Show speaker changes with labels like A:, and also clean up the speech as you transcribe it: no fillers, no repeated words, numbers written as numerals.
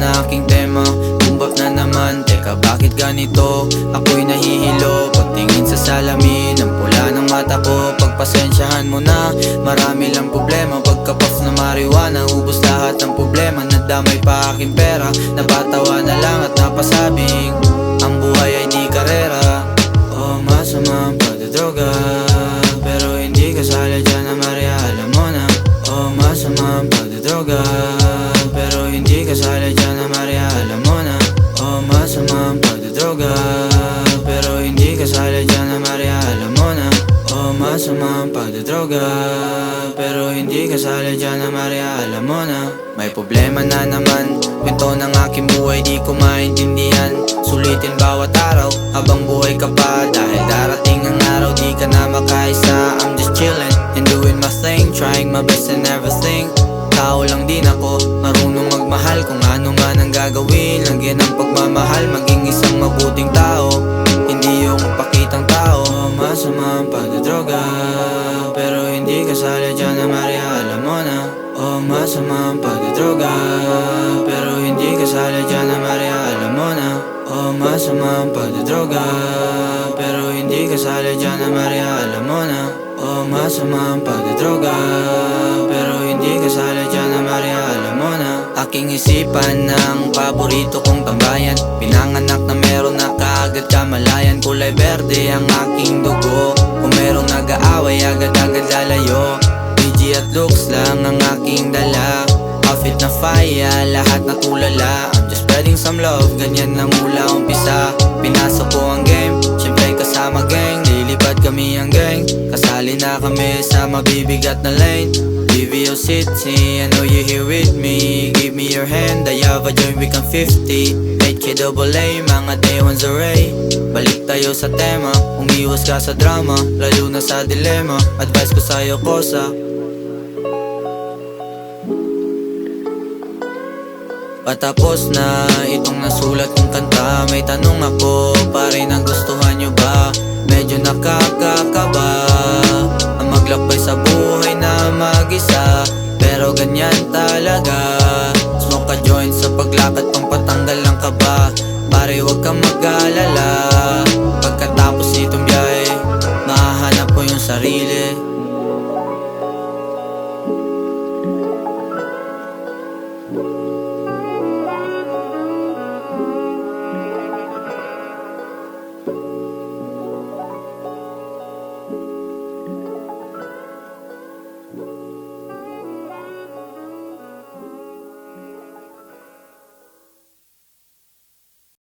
A: na aking tema. Bumbap na naman, teka bakit ganito? Ako'y nahihilo pagtingin sa salamin. Ang pula ng mata ko, pagpasensyahan mo na. Marami lang problema, pagkapuff na marijuana. Ubos lahat ng problema, nadamay pa aking pera. Napatawa na lang at napasabing ang buhay ay di karera. Oh, masama ang pagdadroga, pero hindi kasali dyan na Maria, alam mo na. Oh, masama ang pagdadroga, pero hindi kasali dyan na Maria, alam mo na. Oh, masama ang pagdadroga, pero hindi kasali dyan na Maria, alam mo na. Oh, masama ang pagdadroga, pero hindi kasali dyan na Maria, alam mo na. May problema na naman, kwento ng aking buhay di ko maintindihan. Sulitin bawat araw habang buhay ka pa, dahil darating ang araw di ka na makaisa. I'm just chillin' and doing my thing, trying my best and everything. Tao lang din ako, marunong magmahal kung ano man ang gagawin. Lagyan ng pagmamahal, maging isang mabuting tao, hindi yung pakitang tao. Masama ang pagdadroga, pero hindi kasali dyan na Maria, alam mo na. Oh, masama ang pagdadroga, pero hindi kasali dyan na Maria, alam mo na. Oh, masama ang pagdadroga, pero hindi kasali dyan na Maria, alam mo na. Oh, masama ang pagdadroga, pero hindi kasali dyan na Maria, alam mo na. Aking isipan ng paborito kong tambayan, pinanganak na meron na kaagad kamalayan. Kulay berde ang aking dugo, kung merong nag-aaway agad-agad lalayo. PG at looks lang ang aking dala, outfit na fire, lahat na tulala. I'm just spreading some love, ganyan lang mula umpisa. Pinasok ko ang game, syempre kasama gang. Lilipad kami ang gang, kasali na kami sa mabibigat na lane. BVO City, I know you're here with me. Give me your hand, I have a joint, we can 50 8K AA, mga day one's array. Balik tayo sa tema, umiwas ka sa drama, lalo na sa dilema. Advice ko sa'yo, kosa, patapos na itong nasulat kong kanta. May tanong ako, pare, nagustuhan nyo ba? Medyo